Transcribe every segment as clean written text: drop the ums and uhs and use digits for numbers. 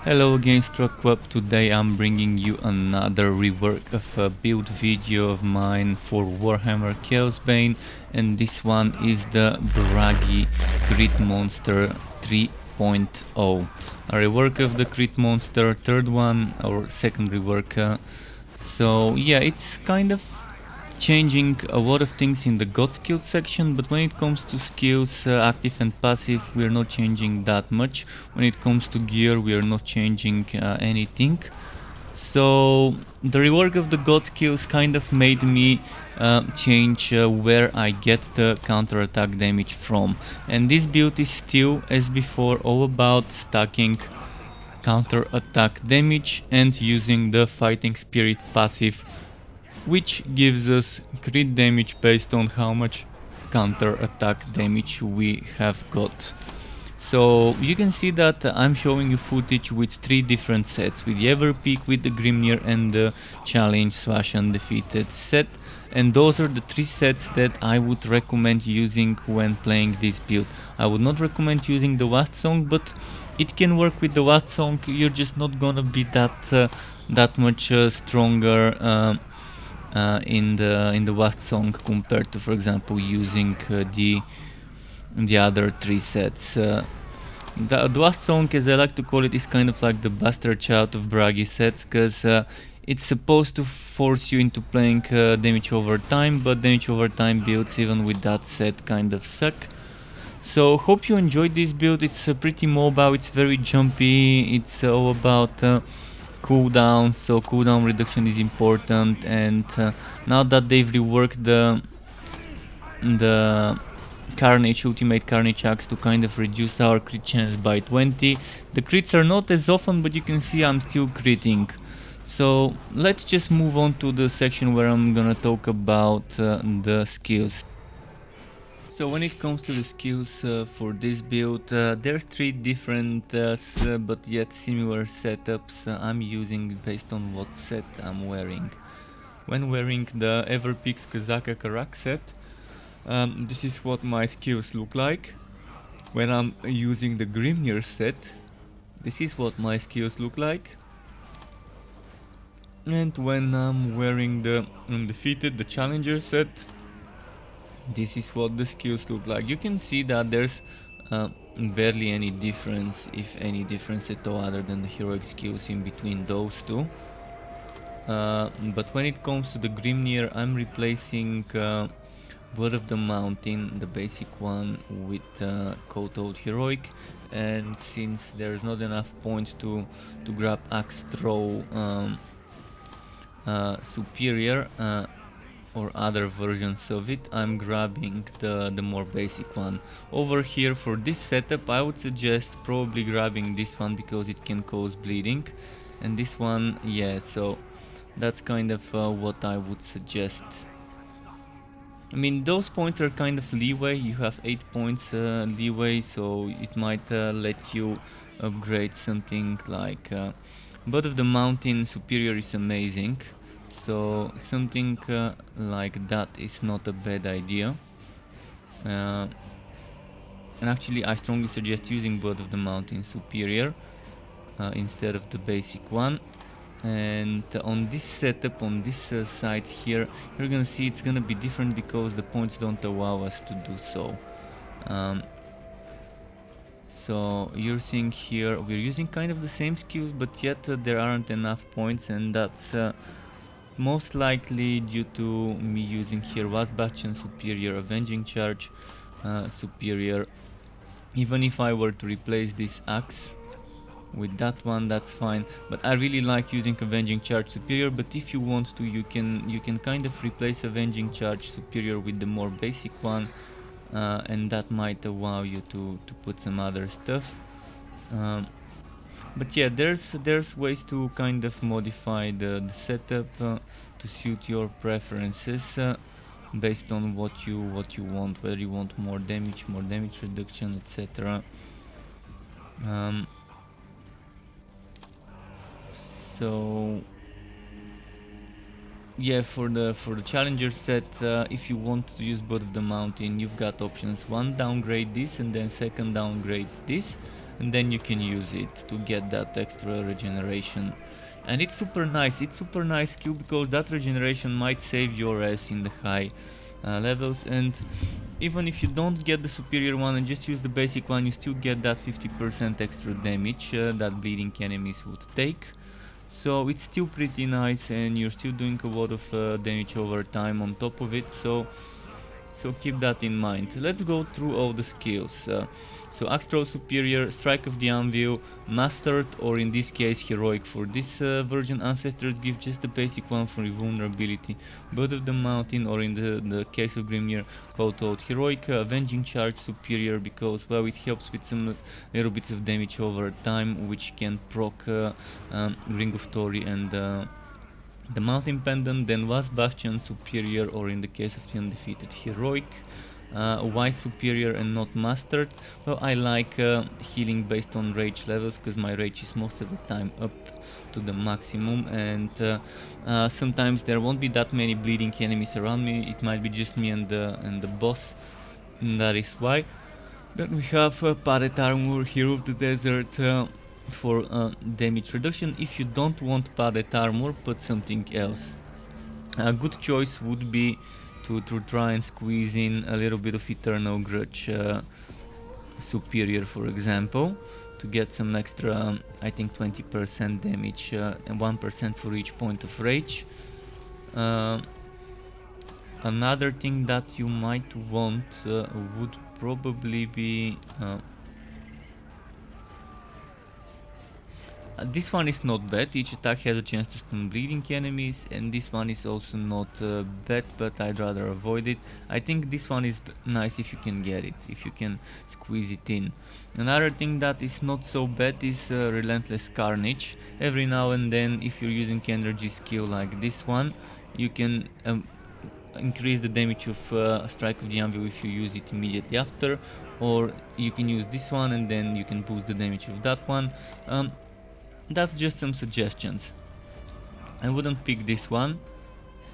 Hello again, Struckweb. Today I'm bringing you another rework of a build video of mine for Warhammer Chaosbane, and this one is the Bragi Critmonster 3.0. A rework of the Critmonster, third one or second rework. So yeah, it's kind of changing a lot of things in the god skill section, but when it comes to skills, active and passive, we're not changing that much. When it comes to gear, we are not changing anything. So the rework of the god skills kind of made me change where I get the counter attack damage from, and this build is still as before all about stacking counter attack damage and using the fighting spirit passive, which gives us crit damage based on how much counter attack damage we have got. So you can see that I'm showing you footage with three different sets, with the Ever Peak, with the Grimnir and the Challenge / Undefeated set, and those are the three sets that I would recommend using when playing this build. I would not recommend using the Last Song, but it can work with the Last Song. You're just not gonna be that much stronger in the Last Song compared to, for example, using the other three sets. The Last Song, as I like to call it, is kind of like the bastard child of Bragi sets, because it's supposed to force you into playing damage over time, but damage over time builds even with that set kind of suck. So hope you enjoyed this build. It's pretty mobile, it's very jumpy, it's all about cooldown, so cooldown reduction is important, and now that they've reworked the Carnage, Ultimate Carnage Axe to kind of reduce our crit chance by 20. The crits are not as often, but you can see I'm still critting. So let's just move on to the section where I'm gonna talk about the skills. So when it comes to the skills for this build, there's three different but yet similar setups I'm using based on what set I'm wearing. When wearing the Everpeak's Kazaka Karak set, this is what my skills look like. When I'm using the Grimnir set, this is what my skills look like. And when I'm wearing the Undefeated, the Challenger set, this is what the skills look like. You can see that there's barely any difference, if any difference at all, other than the heroic skills in between those two. But when it comes to the Grimnir, I'm replacing Blood of the Mountain, the basic one, with Cold Heroic, and since there's not enough points to grab Axe Throw Superior or other versions of it, I'm grabbing the more basic one. Over here for this setup, I would suggest probably grabbing this one because it can cause bleeding, and this one, yeah, so that's kind of what I would suggest. I mean, those points are kind of leeway. You have 8 points leeway, so it might let you upgrade something like Blood of the Mountain Superior is amazing, so something like that is not a bad idea. And actually I strongly suggest using Blood of the Mountain Superior instead of the basic one. And on this setup, on this side here, you're gonna see it's gonna be different because the points don't allow us to do so. So you're seeing here we're using kind of the same skills, but yet there aren't enough points, and that's most likely due to me using here Last Bastion Superior, Avenging Charge Superior. Even if I were to replace this axe with that one, that's fine, but I really like using Avenging Charge Superior. But if you want to, you can kind of replace Avenging Charge Superior with the more basic one, and that might allow you to put some other stuff. But yeah, there's ways to kind of modify the setup to suit your preferences based on what you want, whether you want more damage reduction, etc. So yeah, for the Challenger set, if you want to use Blood of the Mountain, you've got options. One, downgrade this, and then second, downgrade this. and then you can use it to get that extra regeneration. And it's super nice skill, because that regeneration might save your ass in the high levels. And even if you don't get the superior one and just use the basic one, you still get that 50% extra damage that bleeding enemies would take. So it's still pretty nice, and you're still doing a lot of damage over time on top of it. So keep that in mind. Let's go through all the skills. So Axe Throw Superior, Strike of the Anvil, Mastered, or in this case Heroic. For this version, Ancestors give just the basic one for invulnerability. Bird of the Mountain, or in the case of Grimnir, called out Heroic. Avenging Charge Superior, because, well, it helps with some little bits of damage over time, which can proc Ring of Tori and the Mountain Pendant. Then Last Bastion Superior, or in the case of the Undefeated, Heroic. Why Superior and not Mastered? Well, I like healing based on rage levels, because my rage is most of the time up to the maximum, and sometimes there won't be that many bleeding enemies around me. It might be just me and the boss, and that is why. Then we have Padded Armor, Hero of the Desert, for damage reduction. If you don't want Padded Armor, put something else. A good choice would be to try and squeeze in a little bit of Eternal Grudge Superior, for example, to get some extra, I think 20% damage and 1% for each point of rage. Another thing that you might want would probably be this one is not bad. Each attack has a chance to stun bleeding enemies, and this one is also not bad, but I'd rather avoid it. I think this one is nice if you can get it, if you can squeeze it in. Another thing that is not so bad is Relentless Carnage. Every now and then, if you're using energy skill like this one, you can increase the damage of Strike of the Anvil if you use it immediately after, or you can use this one and then you can boost the damage of that one. That's just some suggestions. I wouldn't pick this one,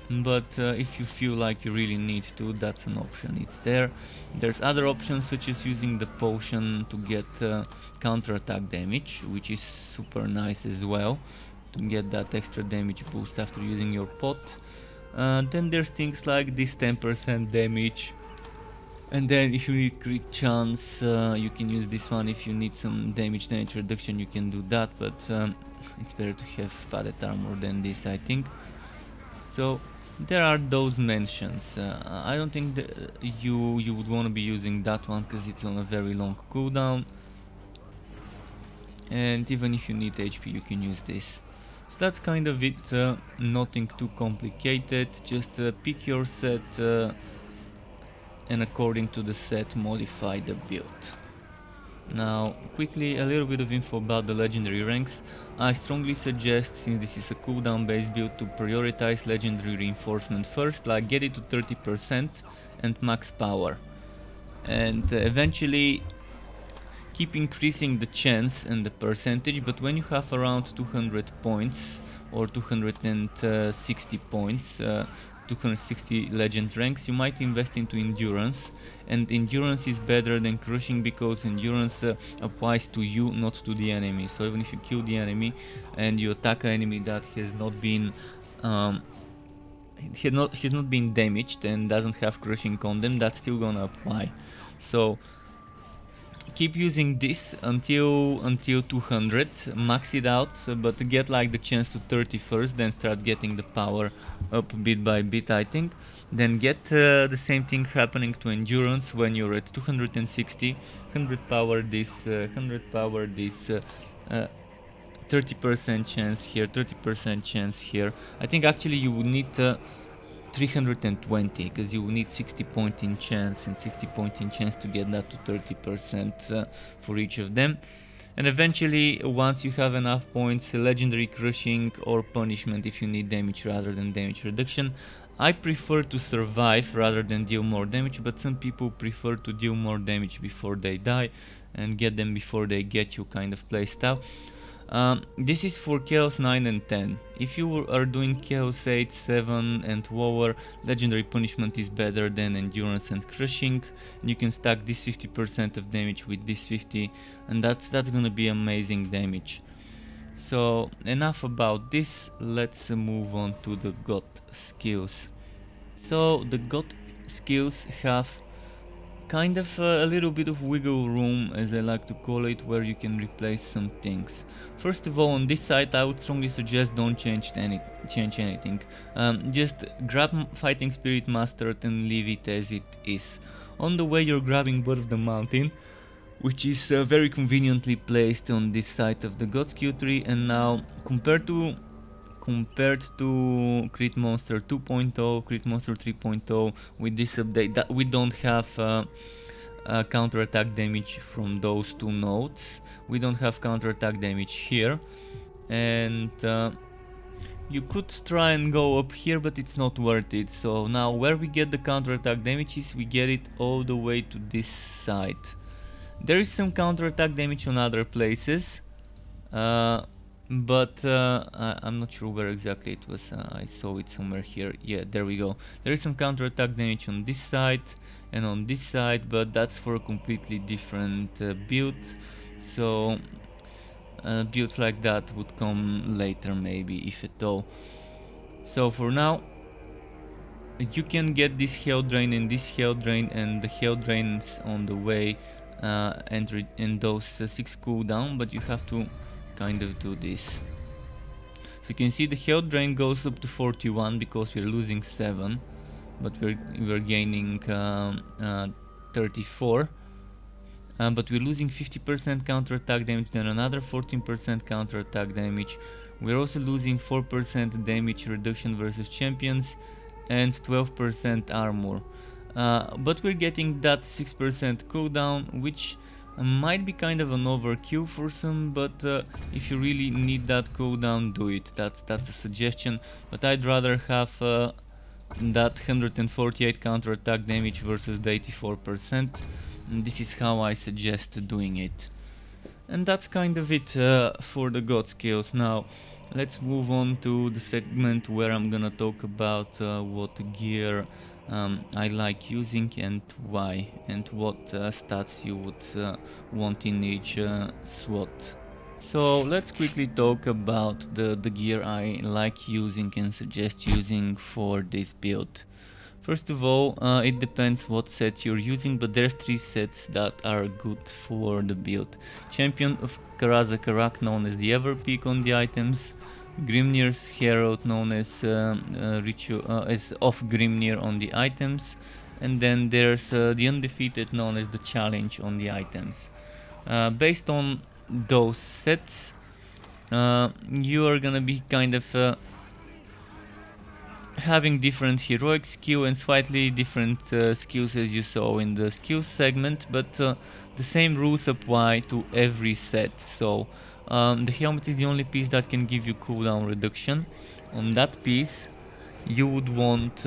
but if you feel like you really need to, that's an option. It's there. There's other options, such as using the potion to get counter-attack damage, which is super nice as well, to get that extra damage boost after using your pot. Then there's things like this 10% damage. And then if you need crit chance, you can use this one. If you need some damage reduction, you can do that, but it's better to have padded armor than this, I think. So there are those mentions. I don't think that you would want to be using that one, because it's on a very long cooldown, and even if you need HP, you can use this. So that's kind of it. Nothing too complicated. Just pick your set, and according to the set, modify the build. Now, quickly, a little bit of info about the legendary ranks. I strongly suggest, since this is a cooldown based build, to prioritize legendary reinforcement first, like get it to 30% and max power. And eventually keep increasing the chance and the percentage, but when you have around 200 points or 260 points, 260 legend ranks, you might invest into endurance, and endurance is better than crushing, because endurance applies to you, not to the enemy. So even if you kill the enemy and you attack an enemy that has not been he's not been damaged and doesn't have crushing on them, that's still gonna apply. So keep using this until 200, max it out, but get like the chance to 30 first, then start getting the power up bit by bit, I think. Then get the same thing happening to endurance when you're at 260, 100 power this, 100 power this, 30% chance here, 30% chance here. I think actually you would need 320, because you will need 60 point in chance and 60 point in chance to get that to 30% for each of them. And eventually, once you have enough points, legendary crushing or punishment if you need damage rather than damage reduction. I prefer to survive rather than deal more damage, but some people prefer to deal more damage before they die and get them before they get you, kind of playstyle. This is for Chaos 9 and 10. If you are doing Chaos 8, 7 and lower, Legendary Punishment is better than Endurance and Crushing. And you can stack this 50% of damage with this 50, and that's gonna be amazing damage. So enough about this, let's move on to the God skills. So the God skills have kind of a little bit of wiggle room, as I like to call it, where you can replace some things. First of all, on this side I would strongly suggest don't change anything. Just grab Fighting Spirit Mastered and leave it as it is. On the way you're grabbing Blood of the Mountain, which is very conveniently placed on this side of the God skill tree, and now compared to Critmonster 2.0, Critmonster 3.0, with this update, that we don't have counter-attack damage from those two nodes. We don't have counter-attack damage here, and you could try and go up here, but it's not worth it. So now where we get the counter-attack damage is we get it all the way to this side. There is some counter-attack damage on other places, but I'm not sure where exactly it was. I saw it somewhere here. Yeah, there we go. There is some counter-attack damage on this side and on this side, but that's for a completely different build. So builds like that would come later, maybe, if at all. So for now, you can get this health drain and this health drain, and the health drains on the way and those 6 cooldown, but you have to kind of do this. So you can see the health drain goes up to 41 because we're losing 7, but we're gaining 34. But we're losing 50% counter-attack damage, then another 14% counter-attack damage. We're also losing 4% damage reduction versus champions and 12% armor. But we're getting that 6% cooldown, which might be kind of an overkill for some, but if you really need that cooldown, do it. That's a suggestion, but I'd rather have that 148 counter-attack damage versus the 84%. And this is how I suggest doing it. And that's kind of it for the God skills. Now let's move on to the segment where I'm gonna talk about what gear I like using and why, and what stats you would want in each SWAT. So let's quickly talk about the gear I like using and suggest using for this build. First of all, it depends what set you're using, but there's 3 sets that are good for the build. Champion of Karazakarak, known as the Everpeak on the items. Grimnir's Herald, known as of Grimnir on the items. And then there's the Undefeated, known as the Challenge on the items. Based on those sets, you are gonna be kind of having different heroic skill and slightly different skills as you saw in the skills segment, but the same rules apply to every set. So the helmet is the only piece that can give you cooldown reduction. On that piece you would want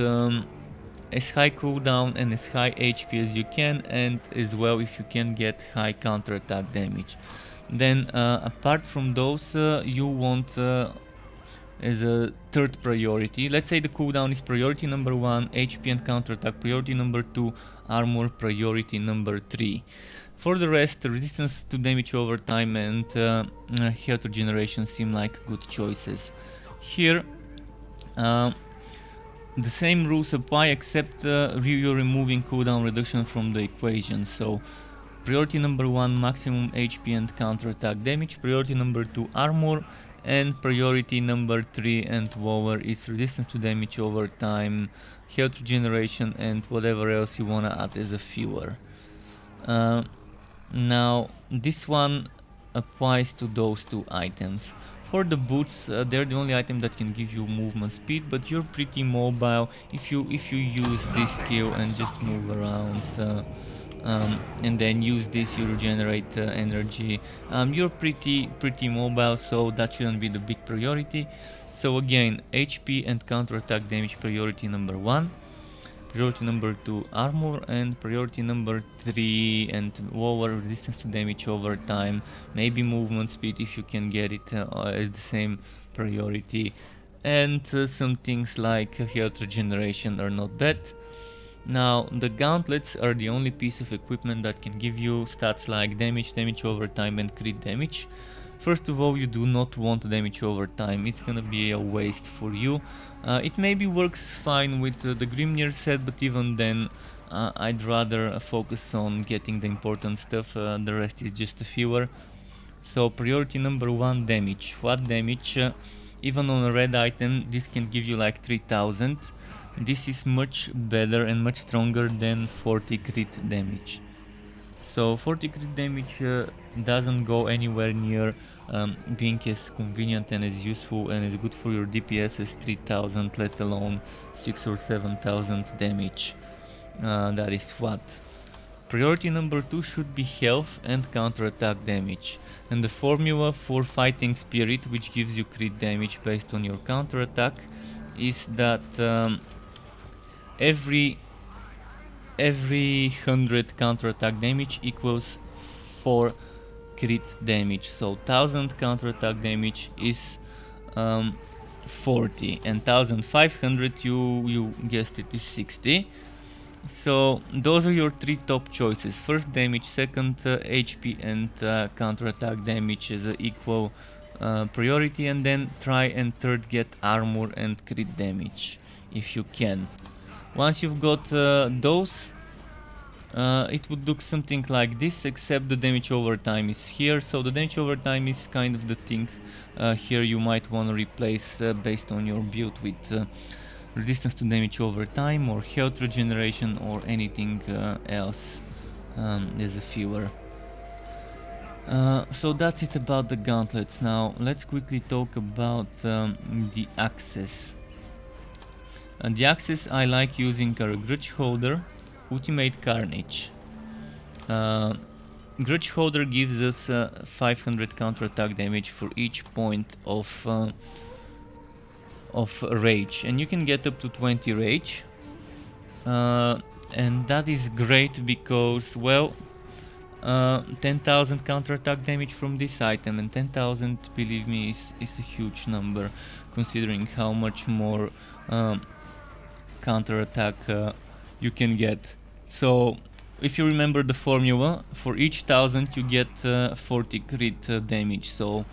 as high cooldown and as high HP as you can, and as well if you can get high counter attack damage. Then apart from those you want as a third priority. Let's say the cooldown is priority number 1, HP and counterattack priority number 2, armor priority number 3. For the rest, resistance to damage over time and health regeneration seem like good choices. Here the same rules apply, except you're removing cooldown reduction from the equation. So priority number 1, maximum HP and counterattack damage, priority number 2, armor, and priority number 3 and lower is resistance to damage over time, health regeneration, and whatever else you wanna add as a fueler. Now this one applies to those 2 items. For the boots, they're the only item that can give you movement speed, but you're pretty mobile if you use this skill and just move around. And then use this, you regenerate energy. You're pretty mobile, so that shouldn't be the big priority. So again, HP and counter attack damage priority number 1, priority number 2 armor, and priority number 3 and lower resistance to damage over time, maybe movement speed if you can get it as the same priority, and some things like health regeneration are not bad. Now, the gauntlets are the only piece of equipment that can give you stats like damage, damage over time, and crit damage. First of all, you do not want damage over time, it's gonna be a waste for you. It maybe works fine with the Grimnir set, but even then I'd rather focus on getting the important stuff, the rest is just a filler. So priority number 1, damage. Flat damage, even on a red item, this can give you like 3000. This is much better and much stronger than 40 crit damage. So 40 crit damage doesn't go anywhere near being as convenient and as useful and as good for your DPS as 3000, let alone 6 or 7000 damage. That is flat. Priority number 2 should be health and counterattack damage. And the formula for fighting spirit, which gives you crit damage based on your counterattack, is that every 100 counterattack damage equals 4 crit damage. So 1000 counterattack damage is 40, and 1500, you guessed it, is 60. So those are your 3 top choices. First damage, second HP, and counterattack damage as equal priority, and then try and third get armor and crit damage if you can. Once you've got those, it would look something like this, except the damage over time is here. So the damage over time is kind of the thing here you might want to replace based on your build with resistance to damage over time or health regeneration or anything else as a filler. So that's it about the gauntlets. Now let's quickly talk about the axes. The axes I like using are Grudge Holder, Ultimate Carnage. Grudge Holder gives us 500 counterattack damage for each point of rage, and you can get up to 20 rage, and that is great because, well, 10,000 counterattack damage from this item, and 10,000, believe me, is a huge number considering how much more counterattack you can get. So if you remember the formula, for each 1000 you get 40 crit damage, so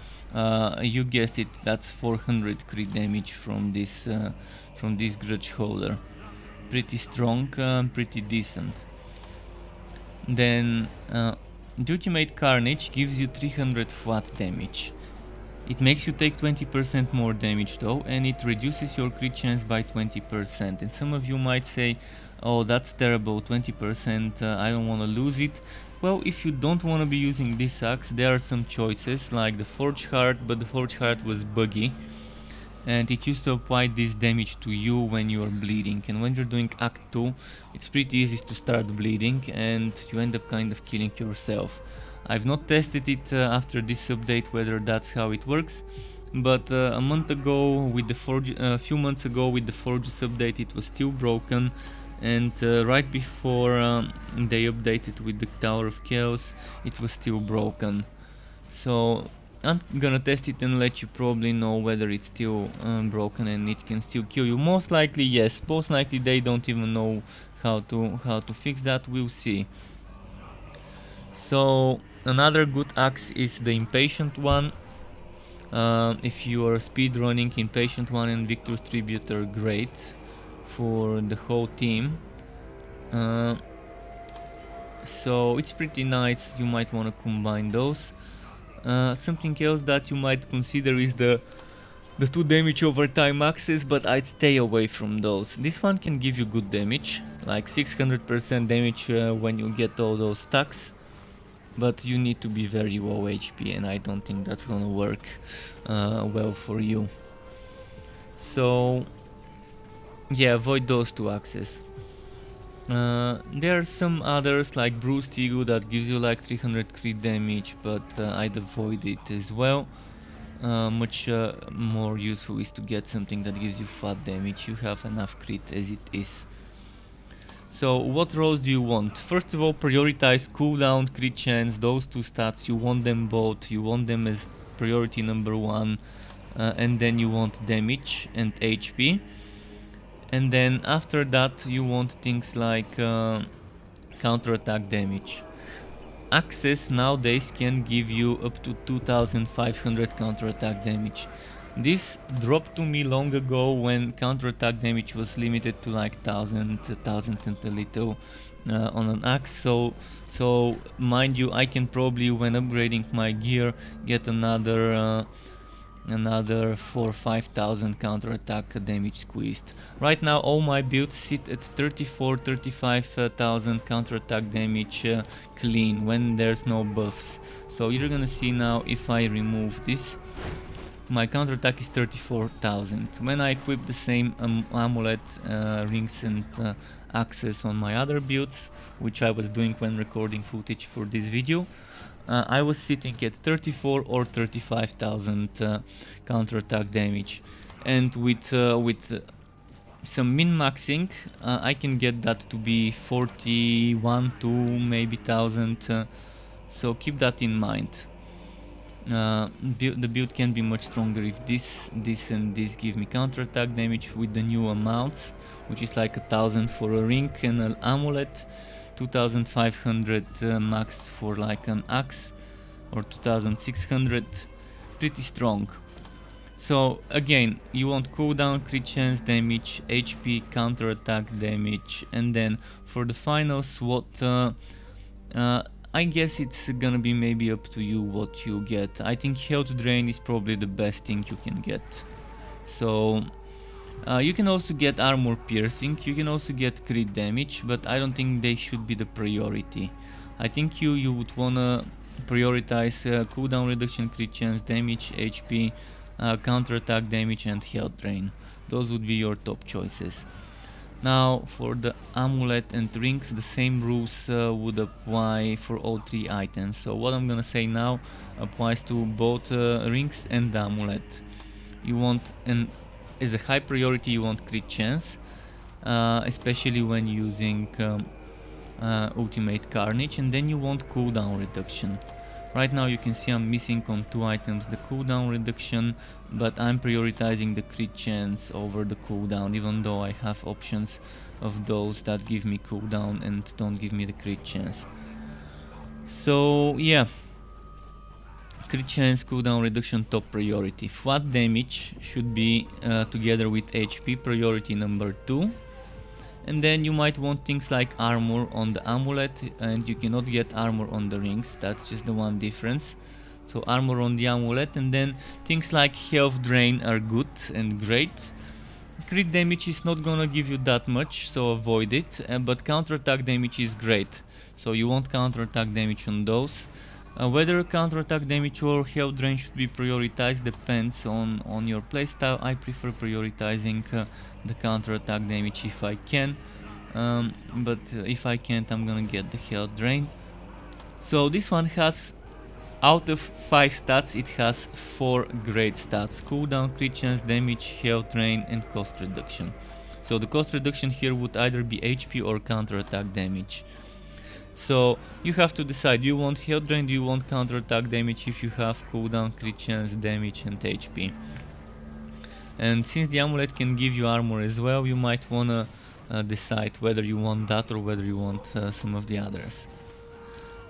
you guessed it, that's 400 crit damage from this Grudge Holder. Pretty strong, pretty decent. Then the Ultimate Carnage gives you 300 flat damage. It makes you take 20% more damage though, and it reduces your crit chance by 20%. And some of you might say, oh, that's terrible, 20%, I don't want to lose it. Well, if you don't want to be using this axe, there are some choices like the Forge Heart, but the Forge Heart was buggy and it used to apply this damage to you when you are bleeding, and when you're doing Act 2 it's pretty easy to start bleeding and you end up kind of killing yourself. I've not tested it after this update whether that's how it works, but a month ago with the Forge, a few months ago with the Forges update, it was still broken, and right before they updated with the Tower of Chaos, it was still broken. So I'm gonna test it and let you probably know whether it's still broken and it can still kill you. Most likely yes, most likely they don't even know how to fix that, we'll see. So another good axe is the Impatient one. If you are speedrunning, Impatient one and Victor's Tribute are great for the whole team. So it's pretty nice, you might want to combine those. Something else that you might consider is the 2 damage over time axes, but I'd stay away from those. This one can give you good damage, like 600% damage when you get all those stacks, but you need to be very low HP and I don't think that's gonna work well for you. So yeah, avoid those 2 axes. There are some others like Bruised Eagle that gives you like 300 crit damage, but I'd avoid it as well. Much more useful is to get something that gives you flat damage. You have enough crit as it is. So what roles do you want? First of all, prioritize cooldown, crit chance, those two stats. You want them both. You want them as priority number one, and then you want damage and HP. And then after that you want things like counterattack damage. Axes nowadays can give you up to 2500 counterattack damage. This dropped to me long ago when counterattack damage was limited to like 1000 and a little on an axe. So mind you, I can probably, when upgrading my gear, get another 4 5000 counterattack damage squeezed. Right now all my builds sit at 35,000 counterattack damage clean when there's no buffs. So you're gonna see now, if I remove this, my counterattack is 34,000. When I equip the same amulet, rings and axes on my other builds, which I was doing when recording footage for this video, I was sitting at 34 or 35,000 counterattack damage, and with some min-maxing I can get that to be 41 to maybe 1000, so keep that in mind. The build can be much stronger if this and this give me counterattack damage with the new amounts, which is like 1000 for a ring and an amulet, 2500 max for like an axe, or 2600, pretty strong. So again, you want cooldown, crit chance, damage, HP, counterattack damage, and then for the final SWAT, I guess it's gonna be maybe up to you what you get. I think health drain is probably the best thing you can get. So you can also get armor piercing, you can also get crit damage, but I don't think they should be the priority. I think you would wanna prioritize cooldown reduction, crit chance, damage, HP, counterattack damage and health drain. Those would be your top choices. Now for the amulet and rings, the same rules would apply for all three items. So what I'm gonna say now applies to both rings and the amulet. You want, as a high priority, you want crit chance, especially when using ultimate carnage, and then you want cooldown reduction. Right now you can see I'm missing on two items the cooldown reduction, but I'm prioritizing the crit chance over the cooldown, even though I have options of those that give me cooldown and don't give me the crit chance. So yeah, crit chance, cooldown reduction, top priority. Flat damage should be together with HP, priority number 2. And then you might want things like armor on the amulet, and you cannot get armor on the rings, that's just the one difference. So armor on the amulet, and then things like health drain are good and great. Crit damage is not gonna give you that much, so avoid it, but counterattack damage is great. So you want counterattack damage on those. Whether counterattack damage or health drain should be prioritized depends on your playstyle. I prefer prioritizing the counterattack damage if I can, but if I can't, I'm gonna get the health drain. So this one has, out of 5 stats, it has 4 great stats: cooldown, crit chance, damage, health drain and cost reduction. So the cost reduction here would either be HP or counterattack damage. So you have to decide, do you want health drain, do you want counterattack damage if you have cooldown, crit chance, damage and HP. And since the amulet can give you armor as well, you might wanna decide whether you want that or whether you want some of the others.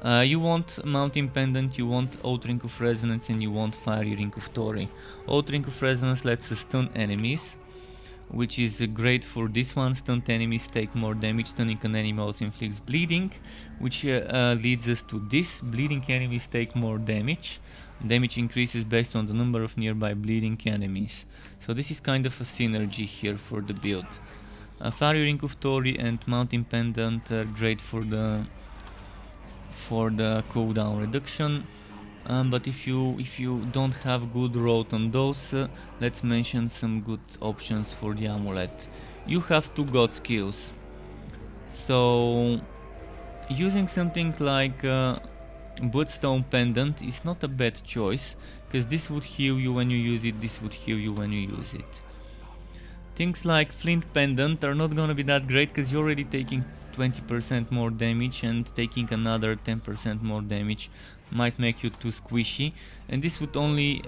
You want Mountain Pendant, you want Oath Ring of Resonance, and you want Fiery Ring of Tori. Oath Ring of Resonance lets us stun enemies, which is great for this one. Stunned enemies take more damage. Stunning an enemy also inflicts bleeding, which leads us to this. Bleeding enemies take more damage. Damage increases based on the number of nearby bleeding enemies. So this is kind of a synergy here for the build. Fiery Ring of Tori and Mountain Pendant are great for the cooldown reduction. But if you don't have good road on those, let's mention some good options for the amulet. You have 2 god skills, so using something like Bloodstone Pendant is not a bad choice, because this would heal you when you use it, this would heal you when you use it. Things like Flint Pendant are not gonna be that great because you're already taking 20% more damage, and taking another 10% more damage might make you too squishy, and this would only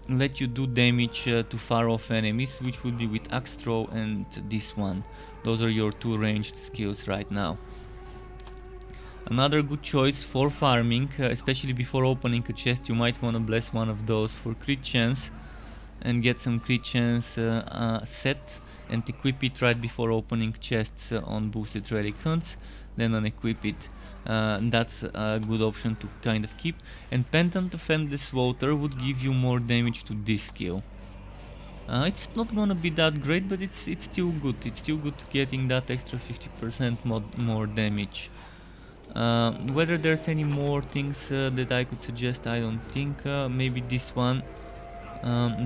let you do damage to far off enemies, which would be with Axe Throw and this one. Those are your two ranged skills right now. Another good choice for farming, especially before opening a chest, you might want to bless one of those for crit chance and get some crit chance set and equip it right before opening chests on boosted relic hunts, then unequip it. That's a good option to kind of keep. And Pendant of Endless Water would give you more damage to this skill. It's not gonna be that great, but it's still good. It's still good getting that extra 50% more damage. Whether there's any more things that I could suggest, I don't think. Maybe this one.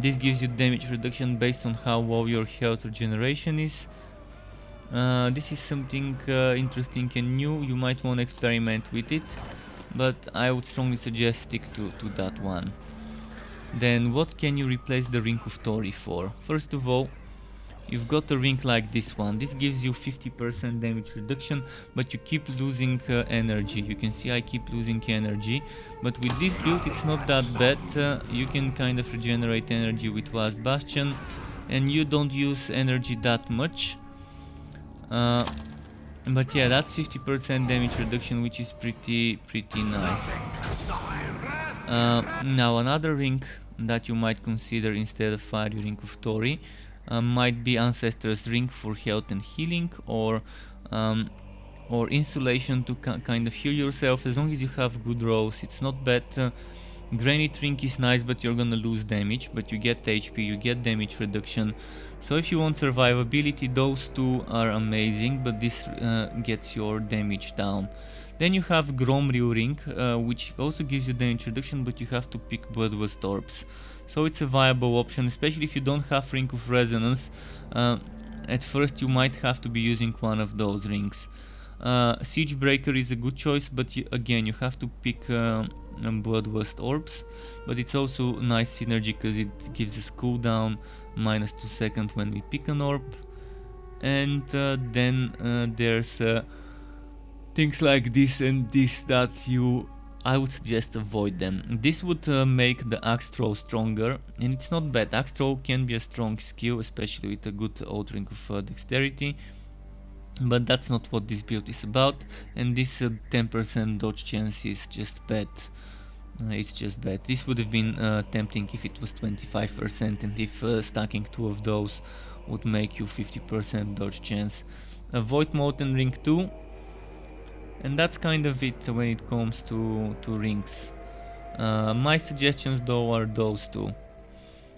This gives you damage reduction based on how low your health regeneration is. This is something interesting and new. You might want to experiment with it, but I would strongly suggest stick to that one. Then what can you replace the Ring of Tori for? First of all, you've got a ring like this one. This gives you 50% damage reduction, but you keep losing energy. You can see I keep losing energy, but with this build it's not that bad. You can kind of regenerate energy with Last Bastion, and you don't use energy that much. But yeah, that's 50% damage reduction, which is pretty nice. Now another ring that you might consider instead of Fiery Ring of Tori might be Ancestor's Ring for health and healing, or Insulation to kind of heal yourself. As long as you have good rolls, it's not bad. Granite Ring is nice, but you're gonna lose damage, but you get HP, you get damage reduction. So if you want survivability, those two are amazing, but this gets your damage down. Then you have Gromryu Ring, which also gives you damage reduction, but you have to pick Bloodlust Orbs. So it's a viable option, especially if you don't have Ring of Resonance. At first you might have to be using one of those rings. Siegebreaker is a good choice, but again you have to pick Bloodlust Orbs, but it's also nice synergy because it gives us cooldown -2 seconds when we pick an orb. And then there's things like this and this that I would suggest avoid them. This would make the Axe Throw stronger, and it's not bad. Axe Throw can be a strong skill, especially with a good old ring of dexterity, but that's not what this build is about, and this 10% dodge chance is just bad. It's just bad. This would have been tempting if it was 25%, and if stacking two of those would make you 50% dodge chance. Avoid Molten Ring 2, and that's kind of it when it comes to rings. My suggestions though are those two.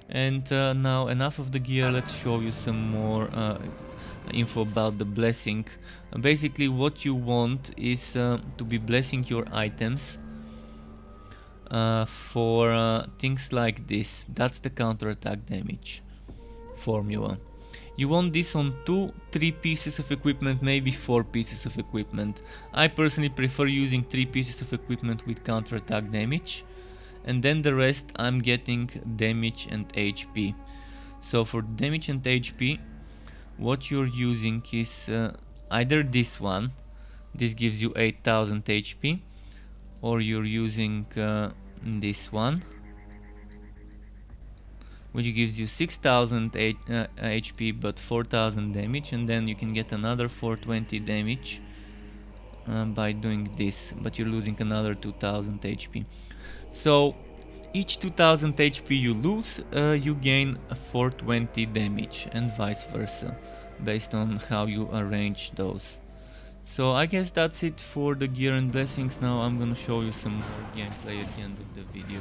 And now enough of the gear, let's show you some more info about the blessing. Basically what you want is to be blessing your items for things like this. That's the counterattack damage formula. You want this on 2-3 pieces of equipment, maybe 4 pieces of equipment. I personally prefer using 3 pieces of equipment with counterattack damage, and then the rest I'm getting damage and HP. So for damage and HP, what you're using is either this one, this gives you 8000 HP, or you're using this one, which gives you 6000 HP but 4000 damage, and then you can get another 420 damage by doing this, but you're losing another 2000 HP. So each 2000 HP you lose, you gain 420 damage, and vice versa, based on how you arrange those. So I guess that's it for the gear and blessings. Now I'm gonna show you some more gameplay at the end of the video.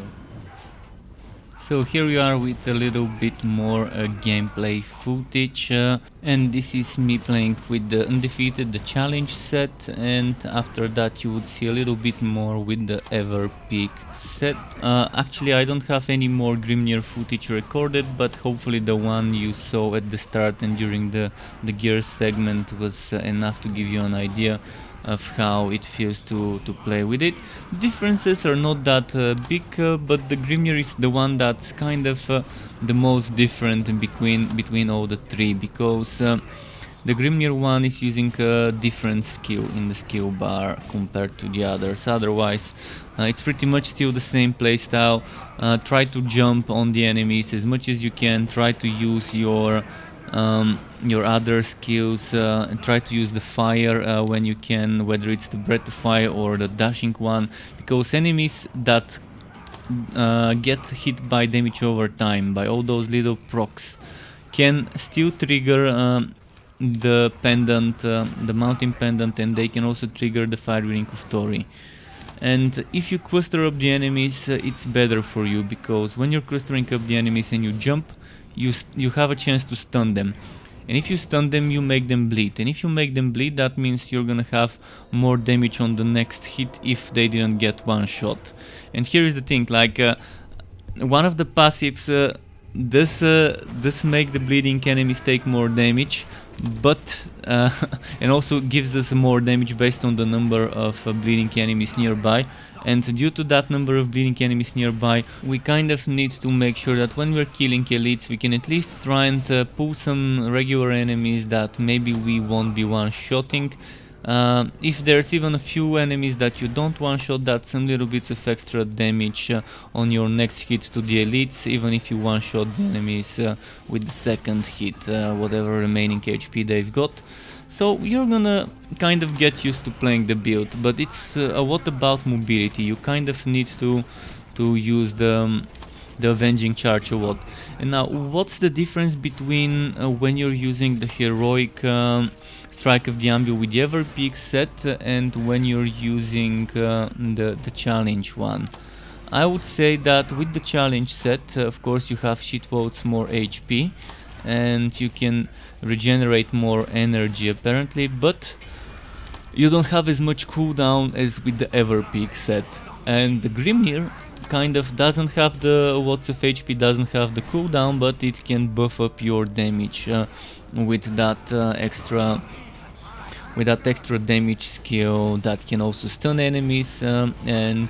So here we are with a little bit more gameplay footage, and this is me playing with the Undefeated, the challenge set, and after that you would see a little bit more with the Ever Peak set. Actually I don't have any more Grimnir footage recorded, but hopefully the one you saw at the start and during the gear segment was enough to give you an idea of how it feels to play with it. Differences are not that big, but the Grimnir is the one that's kind of the most different between all the three, because the Grimnir one is using a different skill in the skill bar compared to the others. Otherwise, it's pretty much still the same playstyle. Try to jump on the enemies as much as you can. Try to use your other skills, and try to use the fire when you can, whether it's the breath of fire or the dashing one, because enemies that get hit by damage over time by all those little procs can still trigger the pendant, the mountain pendant, and they can also trigger the fire ring of Tori. And if you cluster up the enemies, it's better for you, because when you're clustering up the enemies and you jump, you have a chance to stun them. And if you stun them, you make them bleed. And if you make them bleed, that means you're gonna have more damage on the next hit if they didn't get one shot. And here is the thing, like one of the passives this make the bleeding enemies take more damage, but and also gives us more damage based on the number of bleeding enemies nearby. And due to that number of bleeding enemies nearby, we kind of need to make sure that when we're killing elites, we can at least try and pull some regular enemies that maybe we won't be one-shotting. If there's even a few enemies that you don't one-shot, that's some little bits of extra damage on your next hit to the elites, even if you one-shot the enemies with the second hit, whatever remaining HP they've got. So you're gonna kind of get used to playing the build, but it's a lot about mobility. You kind of need to use the avenging charge a lot. And now, what's the difference between when you're using the heroic Strike of the Anvil with the Everpeak set and when you're using the challenge one? I would say that with the challenge set, of course, you have shitloads more HP and you can regenerate more energy apparently, but you don't have as much cooldown as with the Everpeak set. And the Grimnir kind of doesn't have the lots of HP, doesn't have the cooldown, but it can buff up your damage with that extra damage skill that can also stun enemies, and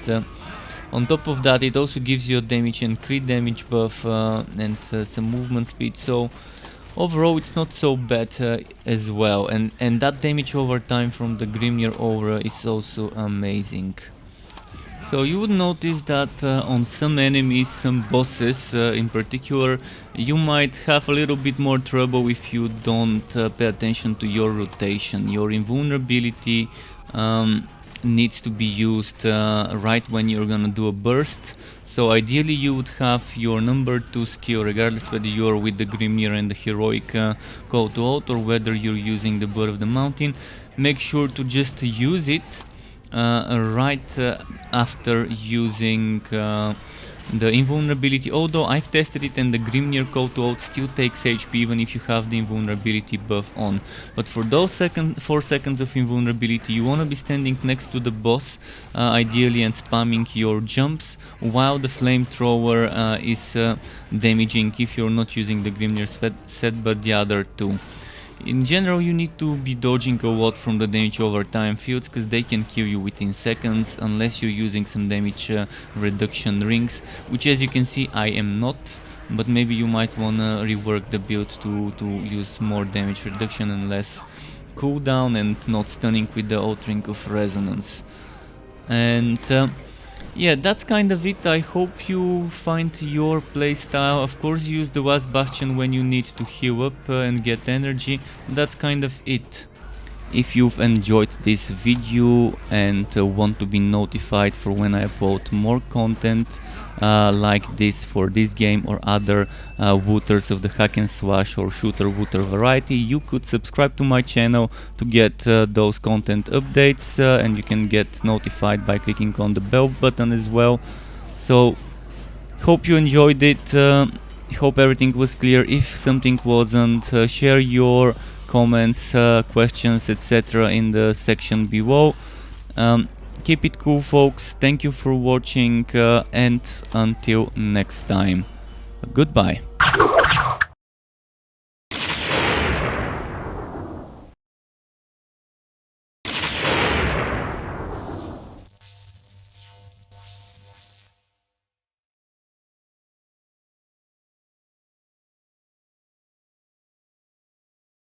on top of that it also gives you a damage and crit damage buff and some movement speed. So overall it's not so bad as well, and that damage over time from the Grimnir aura is also amazing. So you would notice that on some enemies, some bosses in particular, you might have a little bit more trouble if you don't pay attention to your rotation. Your invulnerability needs to be used right when you're gonna do a burst. So ideally you would have your number 2 skill, regardless whether you're with the Grimnir and the heroic call to out or whether you're using the Blood of the Mountain. Make sure to just use it right after using the invulnerability, although I've tested it and the Grimnir call to out still takes HP even if you have the invulnerability buff on. But for those 4 seconds of invulnerability you wanna be standing next to the boss ideally and spamming your jumps while the flamethrower is damaging if you're not using the Grimnir set but the other two. In general, you need to be dodging a lot from the damage over time fields, because they can kill you within seconds unless you're using some damage reduction rings, which as you can see I am not, but maybe you might wanna rework the build to use more damage reduction and less cooldown and not stunning with the altering of resonance. And yeah, that's kind of it. I hope you find your playstyle. Of course, use the Last Bastion when you need to heal up and get energy. That's kind of it. If you've enjoyed this video and want to be notified for when I upload more content like this for this game or other wooters of the hack and slash or shooter wooter variety, you could subscribe to my channel to get those content updates, and you can get notified by clicking on the bell button as well. So hope you enjoyed it, hope everything was clear. If something wasn't, share your comments, questions, etc. in the section below. Keep it cool, folks. Thank you for watching, and until next time, goodbye.